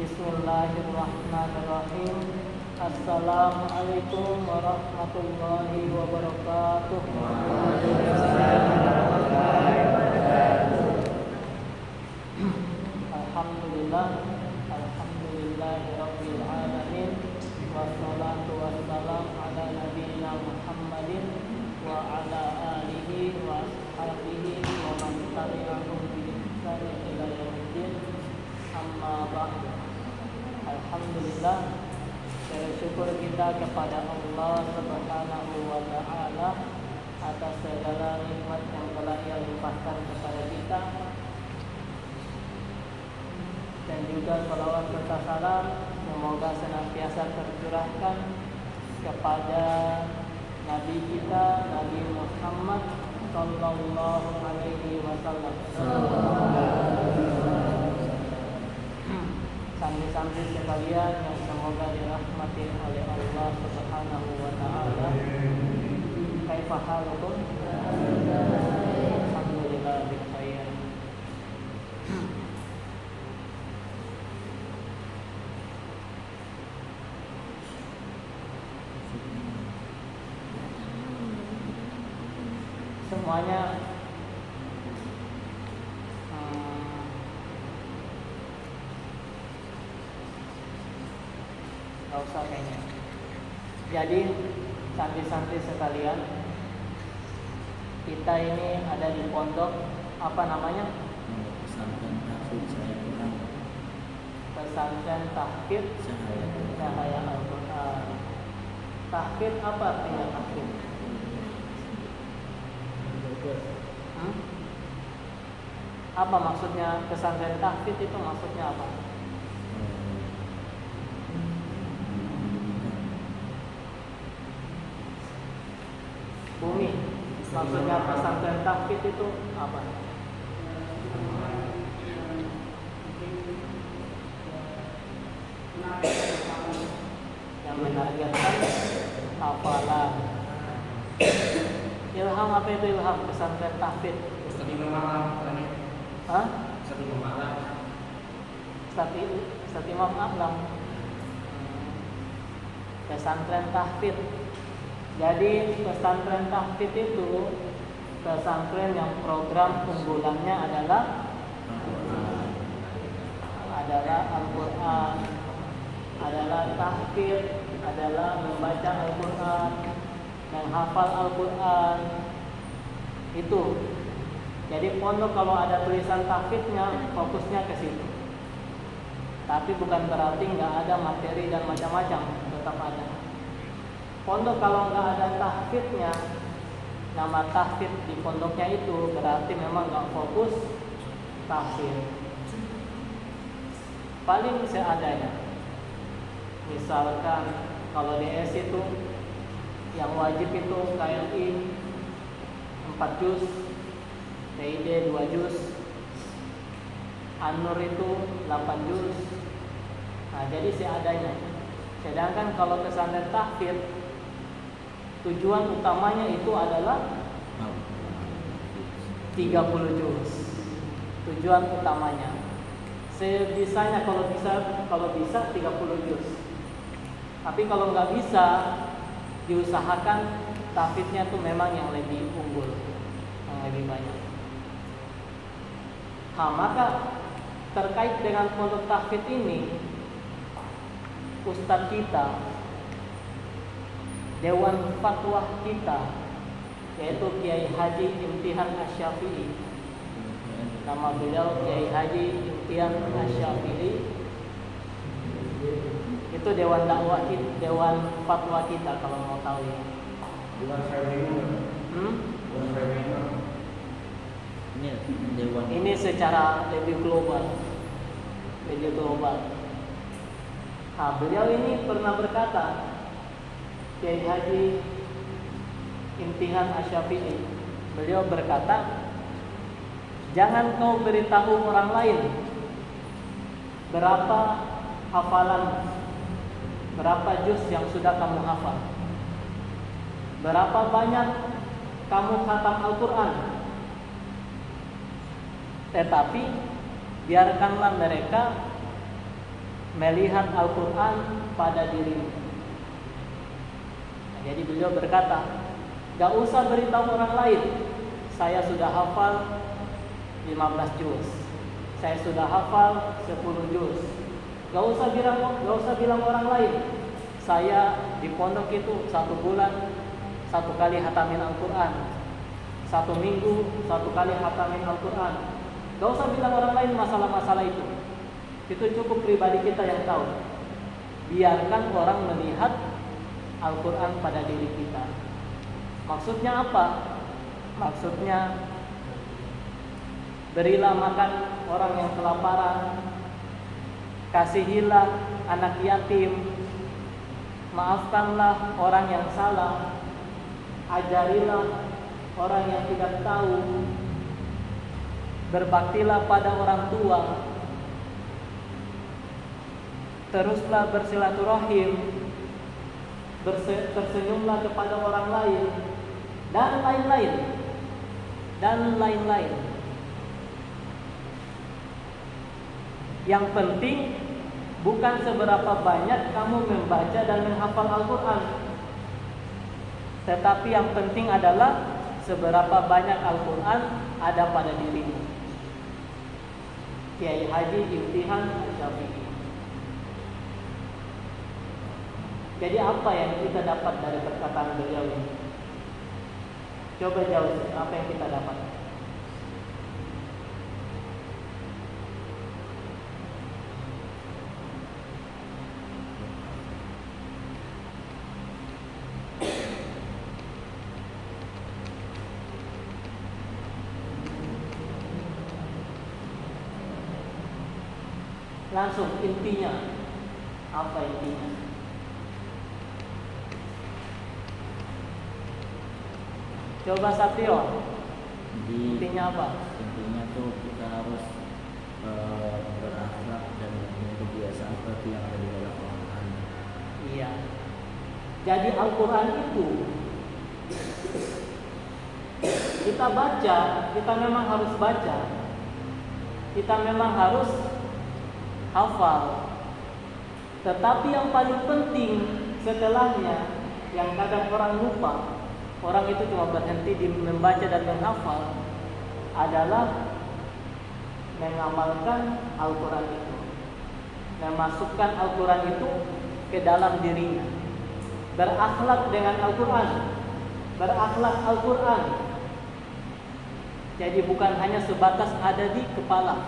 Bismillahirrahmanirrahim. Assalamualaikum warahmatullahi wabarakatuh. Alhamdulillah, alhamdulillahirabbil alamin. Wassalatu wassalam ala nabiyyina Muhammadin wa ala alihi wa ashabihi wa man tabi'ahum bi ihsan ila yaumiddin. Amma ba'du. Alhamdulillah, bersyukur kita kepada Allah Subhanahu wa taala atas segala nikmat yang telah Ia limpahkan kepada kita, dan juga salawat serta salam semoga senantiasa tercurahkan kepada Nabi kita, Nabi Muhammad sallallahu alaihi wasallam. Santri-santri sekalian yang semoga dirahmati oleh Allah Subhanahu wa taala. Kaifa halukum? Alhamdulillah bikhair. Semuanya nggak usah kayaknya. Jadi santri-santri sekalian, kita ini ada di pondok apa namanya? Pesantren Tahfidz Cahaya Al-Quran. Tahfidz apa artinya tahfidz? Apa maksudnya pesantren tahfidz itu, maksudnya apa? Bumi. Maksudnya pesantren tahfidz itu apa? Yang menargetkan hafalan. Ilham, apa itu ilham pesantren tahfidz? Ustaz Imam A'lam. Hah? Ustaz Imam A'lam. Ustaz Imam A'lam. Pesantren tahfidz. Jadi pesantren tahfidz itu pesantren yang program unggulannya adalah Al-Quran, adalah tahfidz, adalah membaca Al-Quran, menghafal Al-Quran. Itu. Jadi pondok kalau ada tulisan tahfidznya, fokusnya ke situ. Tapi bukan berarti nggak ada materi dan macam-macam, tetap ada. Pondok kalau nggak ada tahfidznya, nama tahfidz di pondoknya itu berarti memang nggak fokus tahfidz. Paling seadanya. Misalkan kalau DS itu yang wajib itu KLI 4 juz, TID 2 juz, An-Nur itu 8 juz. Nah, jadi seadanya. Sedangkan kalau pesantren tahfidz, tujuan utamanya itu adalah 30 juz. Tujuan utamanya. Sebisanya kalau bisa 30 juz. Tapi kalau nggak bisa, diusahakan tahfidznya tuh memang yang lebih unggul, yang lebih banyak. Maka terkait dengan pondok tahfidz ini, ustadz kita, dewan fatwa kita, yaitu Kiai Haji Imtihan Asy-Syafi'i. Nama beliau Kiai Haji Imtihan Asy-Syafi'i. Itu dewan dakwah kita, dewan fatwa kita kalau mau tahu ya. Ini secara lebih global. Nah, beliau ini pernah berkata, Kiai Haji Imtihan Asy-Syafi'i, beliau berkata, jangan kau beritahu orang lain berapa hafalan, berapa juz yang sudah kamu hafal, berapa banyak kamu khatam Al-Quran. Tetapi biarkanlah mereka melihat Al-Quran pada dirimu. Jadi beliau berkata, gak usah beritahu orang lain, saya sudah hafal 15 juz, saya sudah hafal 10 juz. Gak usah bilang orang lain, saya di pondok itu 1 bulan 1 kali hatamin Al-Quran, 1 minggu 1 kali hatamin Al-Quran. Gak usah bilang orang lain masalah-masalah itu. Itu cukup pribadi kita yang tahu. Biarkan orang melihat Al-Quran pada diri kita. Maksudnya apa? Maksudnya berilah makan orang yang kelaparan, kasihilah anak yatim, maafkanlah orang yang salah, ajarilah orang yang tidak tahu, berbaktilah pada orang tua, teruslah bersilaturahim, tersenyumlah kepada orang lain, dan lain-lain. Yang penting bukan seberapa banyak kamu membaca dan menghafal Al-Quran, tetapi yang penting adalah seberapa banyak Al-Quran ada pada dirimu. Kiai Haji Imtihan Asy-Syafi'i. Jadi apa yang kita dapat dari perkataan beliau ini? Coba jawab, apa yang kita dapat? Langsung intinya, apa intinya? Coba Satrio, intinya apa? Intinya tuh kita harus berakhlak dan punya kebiasaan seperti yang ada di dalam Al-Quran. Iya. Jadi Al-Quran itu kita baca, kita memang harus baca, kita memang harus hafal. Tetapi yang paling penting setelahnya, yang kadang orang lupa, orang itu cuma berhenti di membaca dan menghafal, adalah mengamalkan Al-Quran itu, memasukkan Al-Quran itu ke dalam dirinya, berakhlak dengan Al-Quran, berakhlak Al-Quran. Jadi bukan hanya sebatas ada di kepala,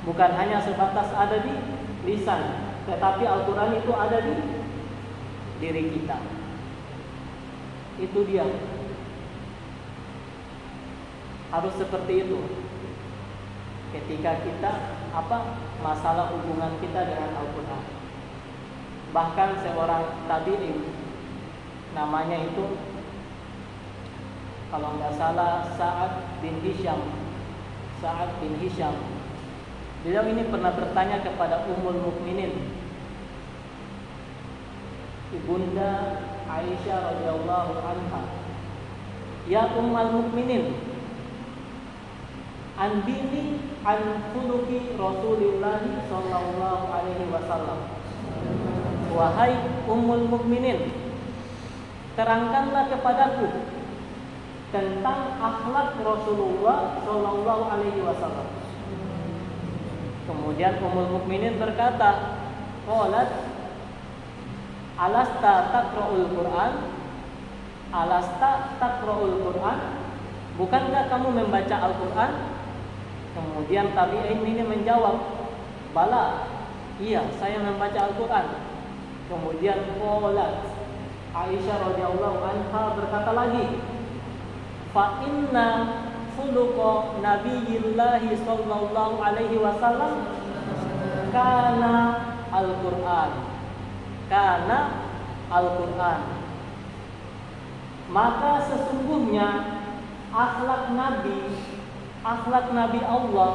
bukan hanya sebatas ada di lisan, tetapi Al-Quran itu ada di diri kita. Itu dia. Harus seperti itu. Ketika kita masalah hubungan kita dengan Al-Quran. Bahkan seorang tabi'in, namanya itu kalau nggak salah Sa'ad bin Hisham. Beliau ini pernah bertanya kepada Ummul Mukminin, Ibunda Aisyah radhiyallahu anha, "Ya Ummul Mukminin, andini an khuluqi Rasulillah sallallahu alaihi wasallam." Wahai Ummul Mukminin, terangkanlah kepadaku tentang akhlak Rasulullah sallallahu alaihi wasallam. Kemudian Ummul Mukminin berkata, qalat alasta taqra'ul Qur'an? Alasta taqra'ul Qur'an? Bukankah kamu membaca Al-Qur'an? Kemudian tabi'in ini menjawab, bala, iya saya membaca Al-Qur'an. Kemudian qalat Aisyah radhiyallahu anha berkata lagi, fa inna khuluqa nabiyillahi sallallahu alaihi wasallam kana Al-Qur'an. Kana Al-Qur'an. Maka sesungguhnya akhlak Nabi Allah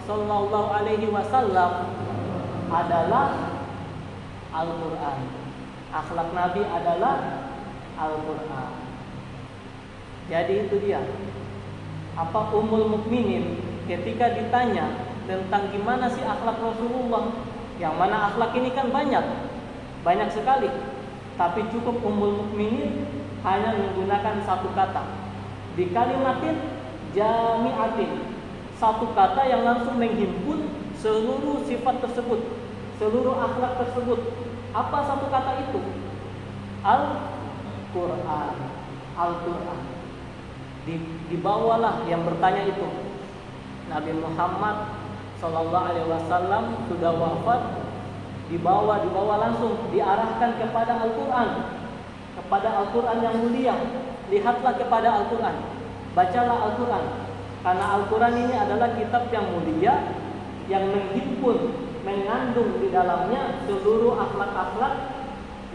sallallahu alaihi wasallam adalah Al-Qur'an. Akhlak Nabi adalah Al-Qur'an. Jadi itu dia. Apa Ummul Mukminin ketika ditanya tentang gimana sih akhlak Rasulullah, Yang mana akhlak ini kan banyak sekali. Tapi cukup Ummul Mukminin hanya menggunakan satu kata. Di kalimatin jami'atin, satu kata yang langsung menghimpun seluruh sifat tersebut, seluruh akhlak tersebut. Apa satu kata itu? Al-Quran. Al-Quran. Dibawalah yang bertanya itu. Nabi Muhammad Sallallahu Alaihi Wasallam sudah wafat, dibawa langsung, diarahkan kepada Al-Quran, kepada Al-Quran yang mulia. Lihatlah kepada Al-Quran, bacalah Al-Quran, karena Al-Quran ini adalah kitab yang mulia, yang menghimpun, mengandung di dalamnya seluruh akhlak-akhlak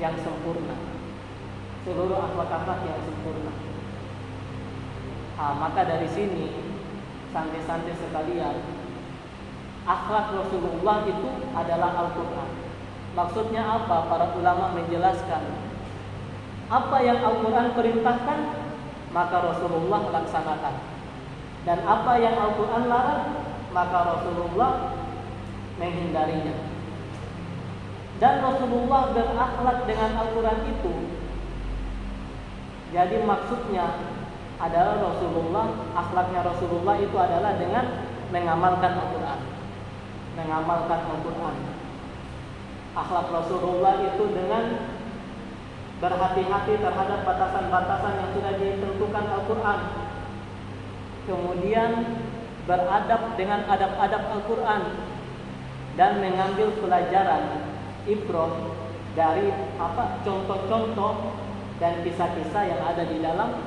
yang sempurna, seluruh akhlak-akhlak yang sempurna. Maka dari sini, santri-santri sekalian, akhlak Rasulullah itu adalah Al-Quran. Maksudnya apa? Para ulama menjelaskan, apa yang Al-Quran perintahkan, maka Rasulullah laksanakan. Dan apa yang Al-Quran larang, maka Rasulullah menghindarinya. Dan Rasulullah berakhlak dengan Al-Quran itu. Jadi maksudnya adalah akhlaknya Rasulullah itu adalah dengan mengamalkan Al-Quran. Mengamalkan Al-Quran. Akhlak Rasulullah itu dengan berhati-hati terhadap batasan-batasan yang sudah ditentukan Al-Quran. Kemudian beradab dengan adab-adab Al-Quran dan mengambil pelajaran ibrah dari contoh-contoh dan kisah-kisah yang ada di dalam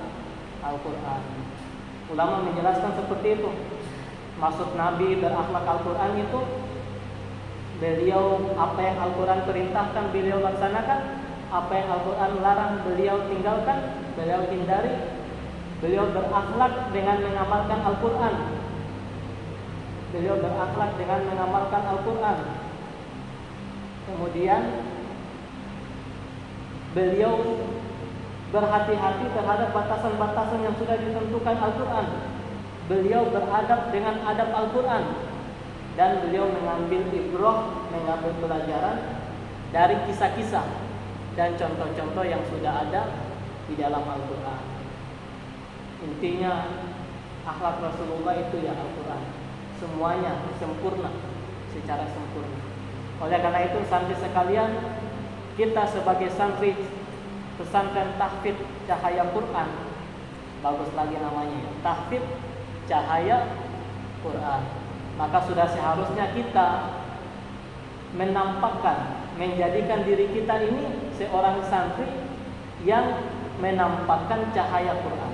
Al-Quran. Ulama menjelaskan seperti itu. Maksud Nabi berakhlak Al-Quran itu, beliau apa yang Al-Quran perintahkan beliau laksanakan, apa yang Al-Quran larang beliau tinggalkan, beliau hindari. Beliau berakhlak dengan mengamalkan Al-Quran. Beliau berakhlak dengan mengamalkan Al-Quran. Kemudian beliau berhati-hati terhadap batasan-batasan yang sudah ditentukan Al-Quran. Beliau beradab dengan adab Al-Quran. Dan beliau mengambil ibrah, mengambil pelajaran dari kisah-kisah dan contoh-contoh yang sudah ada di dalam Al-Quran. Intinya akhlak Rasulullah itu ya Al-Quran. Semuanya sempurna, secara sempurna. Oleh karena itu santri sekalian, kita sebagai santri pesantren Tahfidz Cahaya Quran, bagus lagi namanya ya, Tahfidz Cahaya Quran, maka sudah seharusnya kita menampakkan, menjadikan diri kita ini seorang santri yang menampakkan cahaya Quran.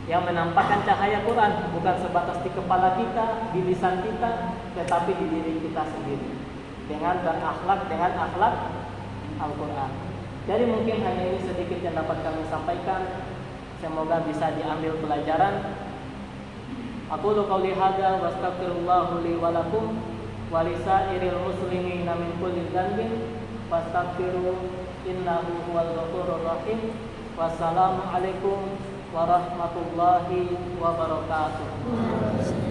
Yang menampakkan cahaya Quran bukan sebatas di kepala kita, di lisan kita, tetapi di diri kita sendiri, dengan berakhlak dengan akhlak Al-Quran. Jadi mungkin hanya ini sedikit yang dapat kami sampaikan. Semoga bisa diambil pelajaran. Aqulu qouli hadza wa astaghfirullah li wa lakum wa lisairil muslimina min kulli dhanbin fastaghfiru innahu huwal ghafurur rahim. Wassalamu alaikum warahmatullahi wabarakatuh.